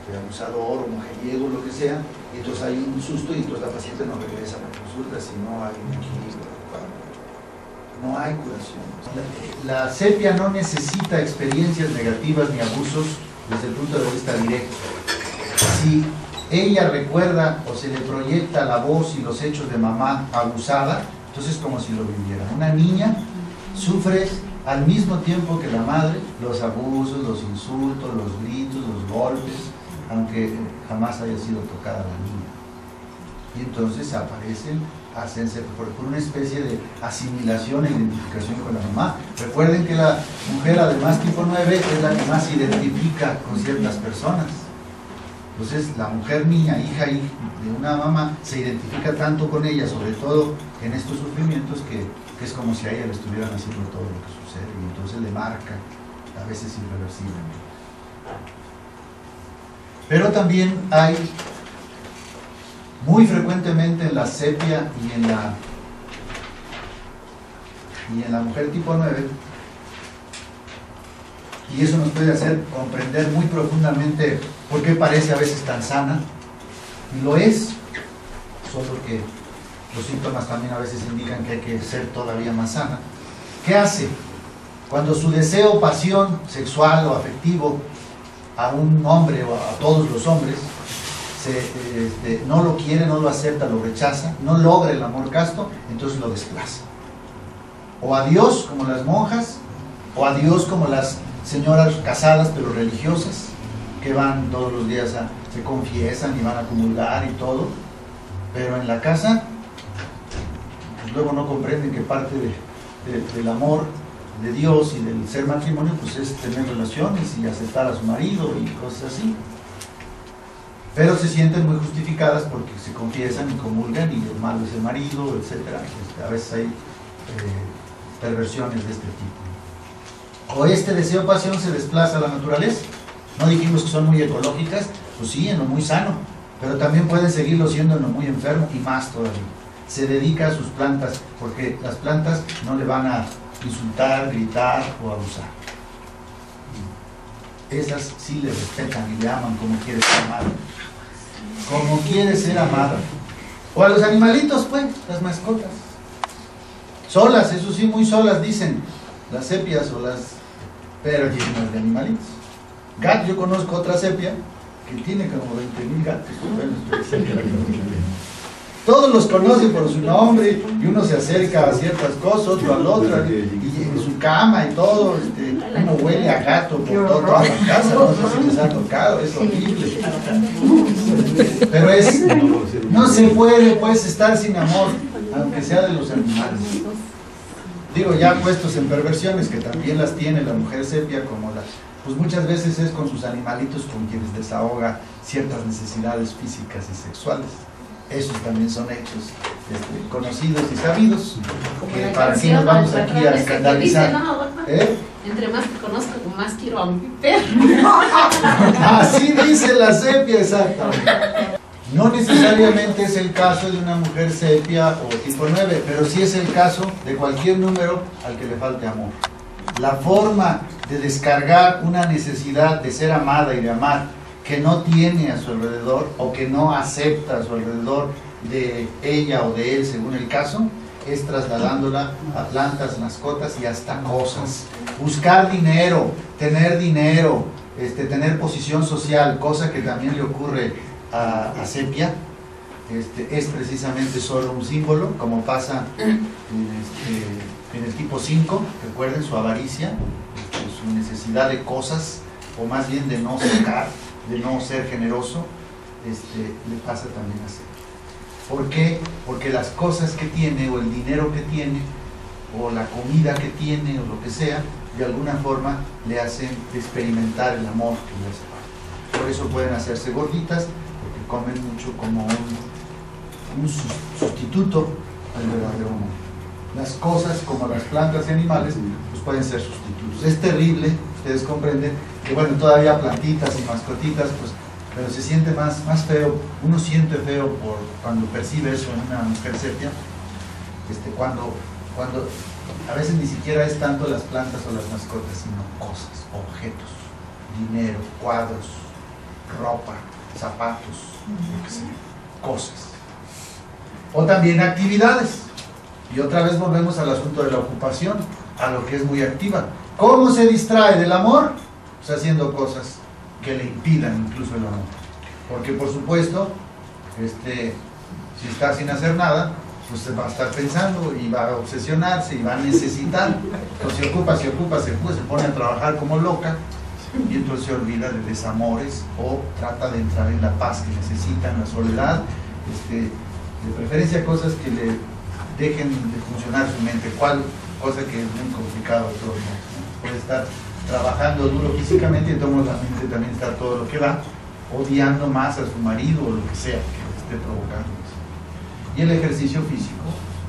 abusador o mujeriego, lo que sea, y entonces hay un susto y entonces la paciente no regresa a la consulta si no hay un equilibrio. No hay curación. La sepia no necesita experiencias negativas ni abusos desde el punto de vista directo. Si ella recuerda o se le proyecta la voz y los hechos de mamá abusada, entonces es como si lo viviera. Una niña sufre al mismo tiempo que la madre los abusos, los insultos, los gritos, los golpes, aunque jamás haya sido tocada la niña. Y entonces aparecen, hacense por una especie de asimilación e identificación con la mamá. Recuerden que la mujer, además tipo 9, es la que más se identifica con ciertas personas. Entonces la mujer niña, hija de una mamá, se identifica tanto con ella, sobre todo en estos sufrimientos, que es como si a ella le estuvieran haciendo todo lo que sucede, y entonces le marca, a veces irreversiblemente. Pero también hay muy frecuentemente en la sepia y en la mujer tipo 9, y eso nos puede hacer comprender muy profundamente por qué parece a veces tan sana, y lo es, solo que los síntomas también a veces indican que hay que ser todavía más sana. ¿Qué hace? Cuando su deseo, pasión sexual o afectivo a un hombre o a todos los hombres no lo quiere, no lo acepta, lo rechaza, no logra el amor casto, entonces lo desplaza. O a Dios como las monjas, o a Dios como las señoras casadas pero religiosas, que van todos los días, se confiesan y van a comulgar y todo, pero en la casa pues luego no comprenden que parte del amor de Dios y del ser matrimonio pues es tener relaciones y aceptar a su marido y cosas así, pero se sienten muy justificadas porque se confiesan y comulgan y el malo es el marido, etcétera. A veces hay perversiones de este tipo. O este deseo o pasión se desplaza a la naturaleza. No dijimos que son muy ecológicas, pues sí, en lo muy sano, pero también pueden seguirlo siendo en lo muy enfermo y más todavía. Se dedica a sus plantas porque las plantas no le van a insultar, gritar o abusar. Esas sí le respetan y le aman como quiere ser amada. Como quiere ser amada. O a los animalitos, pues, las mascotas. Solas, eso sí, muy solas, dicen las sepias o las... pero llenas de animalitos. Gato, yo conozco otra sepia que tiene como 20,000 gatos. Todos los conocen por su nombre y uno se acerca a ciertas cosas, otro al otro, y en su cama y todo, uno huele a gato por toda la casa, no sé si les ha tocado, es horrible. Pero no se puede pues estar sin amor, aunque sea de los animales. Digo, ya puestos en perversiones, que también las tiene la mujer sepia, como pues muchas veces es con sus animalitos con quienes desahoga ciertas necesidades físicas y sexuales. Esos también son hechos conocidos y sabidos, que para qué nos vamos aquí a escandalizar. Entre más te conozco, más quiero a mi perro. Así dice la sepia, exactamente. No necesariamente es el caso de una mujer sepia o tipo 9, pero sí es el caso de cualquier número al que le falte amor. La forma de descargar una necesidad de ser amada y de amar que no tiene a su alrededor o que no acepta a su alrededor de ella o de él, según el caso, es trasladándola a plantas, mascotas y hasta cosas. Buscar dinero, tener posición social, cosa que también le ocurre a Sepia, es precisamente solo un símbolo, como pasa en el tipo 5, recuerden su avaricia, su necesidad de cosas, o más bien de no sacar, de no ser generoso, le pasa también a Sepia. ¿Por qué? Porque las cosas que tiene, o el dinero que tiene, o la comida que tiene, o lo que sea, de alguna forma le hacen experimentar el amor que le hace falta. Por eso pueden hacerse gorditas, porque comen mucho como un sustituto al verdadero amor. Las cosas, como las plantas y animales, pues pueden ser sustitutos. Es terrible, ustedes comprenden, que bueno, todavía plantitas y mascotitas, pues, pero se siente más feo, uno siente feo cuando percibe eso en una mujer sepia, cuando a veces ni siquiera es tanto las plantas o las mascotas, sino cosas, objetos, dinero, cuadros, ropa, zapatos, lo que sea, cosas. O también actividades. Y otra vez volvemos al asunto de la ocupación, a lo que es muy activa. ¿Cómo se distrae del amor? Pues haciendo cosas que le impidan incluso el amor. Porque por supuesto, si está sin hacer nada, pues se va a estar pensando y va a obsesionarse y va a necesitar. Entonces se pone a trabajar como loca y entonces se olvida de desamores o trata de entrar en la paz que necesita, en la soledad, de preferencia cosas que le dejen de funcionar su mente, cosa que es muy complicado de todos modos, ¿no? Puede estar trabajando duro físicamente y entonces la mente también está todo lo que va, odiando más a su marido o lo que sea que le esté provocando eso. Y el ejercicio físico,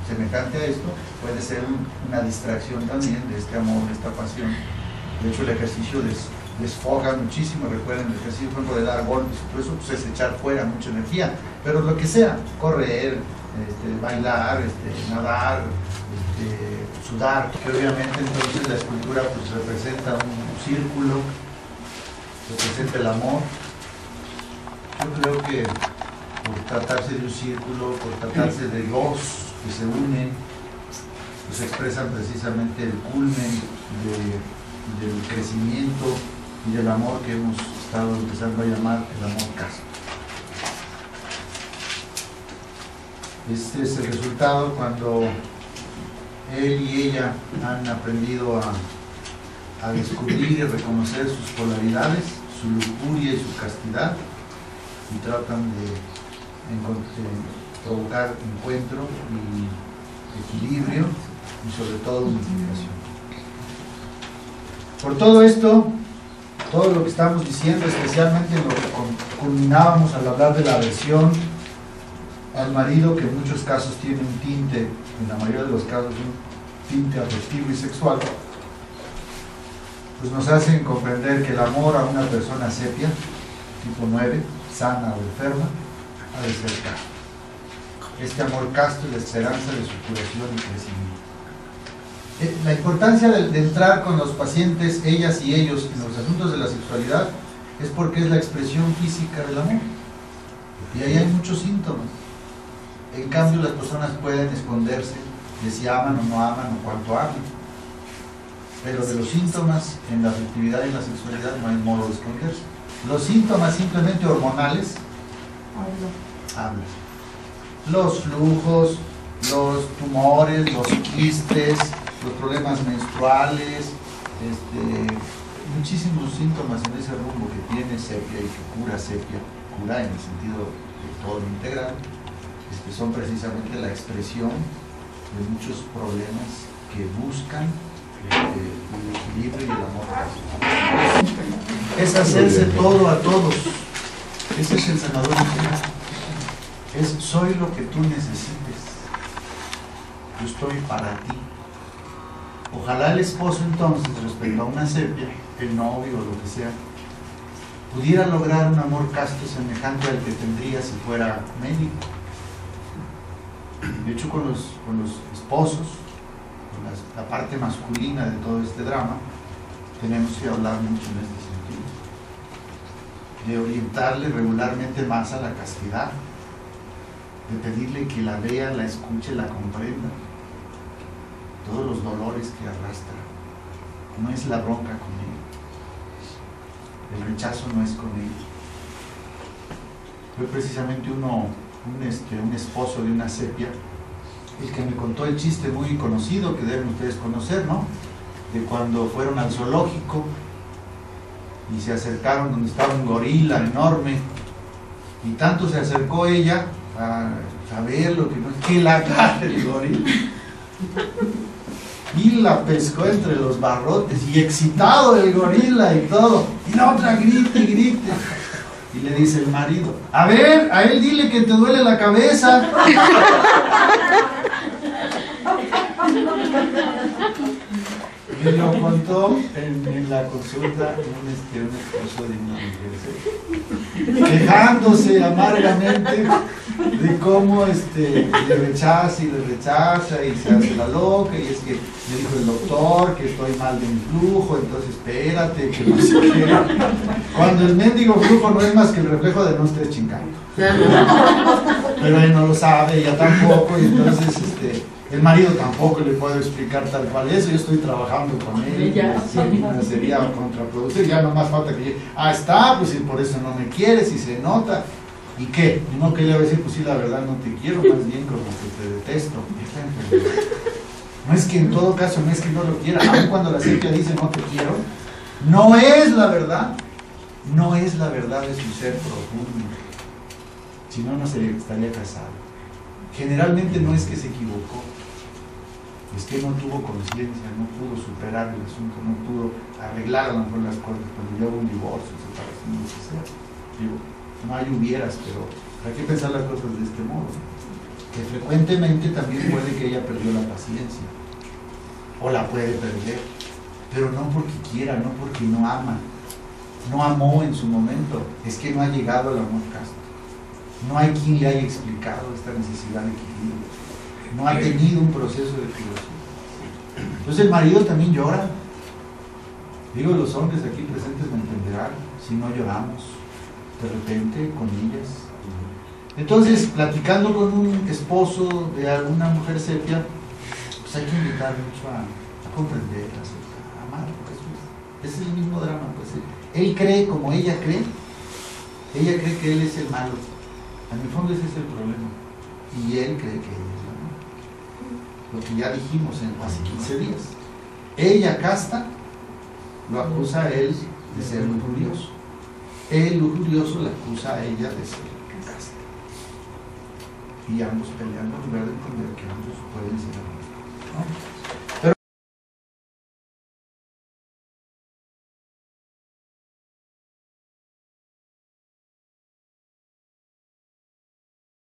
semejante a esto, puede ser una distracción también de este amor, de esta pasión. De hecho, el ejercicio desfoga muchísimo. Recuerden, el ejercicio, por ejemplo, de dar golpes, todo eso pues, es echar fuera mucha energía, pero lo que sea, correr, bailar, nadar, sudar, que obviamente entonces la escultura pues representa un círculo, representa el amor. Yo creo que por tratarse de un círculo, por tratarse de dos que se unen, pues expresan precisamente el culmen del crecimiento y del amor que hemos estado empezando a llamar el amor casto. Este es el resultado cuando él y ella han aprendido a descubrir y reconocer sus polaridades, su lujuria y su castidad, y tratan de provocar encuentro y equilibrio y sobre todo unificación. Por todo esto, todo lo que estamos diciendo, especialmente lo que culminábamos al hablar de la aversión al marido, que en muchos casos tiene un tinte, en la mayoría de los casos un tinte afectivo y sexual, pues nos hacen comprender que el amor a una persona sepia, tipo 9, sana o enferma, ha de ser casto. Este amor casto es la esperanza de su curación y crecimiento. La importancia de entrar con los pacientes, ellas y ellos, en los asuntos de la sexualidad, es porque es la expresión física del amor. Y ahí hay muchos síntomas. En cambio, las personas pueden esconderse de si aman o no aman o cuánto aman. Pero de los síntomas en la afectividad y en la sexualidad no hay modo de esconderse. Los síntomas simplemente hormonales hablan. Los flujos, los tumores, los quistes, los problemas menstruales, muchísimos síntomas en ese rumbo que tiene sepia y que cura sepia, cura en el sentido de todo lo integral, son precisamente la expresión de muchos problemas que buscan el equilibrio y el amor. Es hacerse todo a todos. Ese es el sanador integral. Es soy lo que tú necesites. Yo estoy para ti. Ojalá el esposo entonces, respecto a una sepia, el novio o lo que sea, pudiera lograr un amor casto semejante al que tendría si fuera médico. De hecho, con los esposos, con la parte masculina de todo este drama, tenemos que hablar mucho en este sentido, de orientarle regularmente más a la castidad, de pedirle que la vea, la escuche, la comprenda, todos los dolores que arrastra. No es la bronca con ella, el rechazo no es con ella. Fue precisamente un esposo de una sepia el que me contó el chiste muy conocido que deben ustedes conocer, ¿no? De cuando fueron al zoológico y se acercaron donde estaba un gorila enorme, y tanto se acercó ella a verlo que la agarre el gorila y la pescó entre los barrotes, y excitado el gorila y todo, y la otra grite y grite, y le dice el marido: a ver, a él dile que te duele la cabeza. Me lo contó en la consulta un esposo de una mujer, quejándose amargamente de cómo le rechaza y se hace la loca, y es que me dijo el doctor que estoy mal de mi flujo, entonces espérate, que no sé qué. Cuando el mendigo flujo no es más que el reflejo de no estés chingando. Pero él no lo sabe, ella tampoco, y entonces el marido tampoco le puedo explicar tal cual eso. Yo estoy trabajando con él, sería contraproducente. Ya no más falta que llegue: está, pues y por eso no me quieres, y se nota. ¿Y qué? No, que le va a decir: pues sí, la verdad no te quiero, más bien como que te detesto. No es que en todo caso, no es que no lo quiera, aun cuando la sepia dice no te quiero, no es la verdad, no es la verdad de su ser profundo. Si no, no estaría casado. Generalmente no es que se equivocó, es que no tuvo conciencia, no pudo superar el asunto, no pudo arreglar a lo mejor las cosas cuando lleva un divorcio, separación, lo que sea. Digo, no hay hubieras, pero hay que pensar las cosas de este modo, que frecuentemente también puede que ella perdió la paciencia, o la puede perder, pero no porque quiera, no porque no ama, no amó en su momento, es que no ha llegado al amor casto. No hay quien le haya explicado esta necesidad de equilibrio, no ha tenido un proceso de equilibrio. Entonces el marido también llora. Digo, los hombres aquí presentes me entenderán si no lloramos de repente con ellas. Entonces, platicando con un esposo de alguna mujer sepia, pues hay que invitar mucho a comprender, a amar. Ese es el mismo drama, pues. Él cree como ella cree que él es el malo. En el fondo ese es el problema, y él cree que ella es la mala. Lo que ya dijimos hace 15 días. Ella casta lo acusa a él de ser lujurioso, el lujurioso la acusa a ella de ser casta, y ambos peleando en lugar de entender que ambos pueden ser amados, ¿no?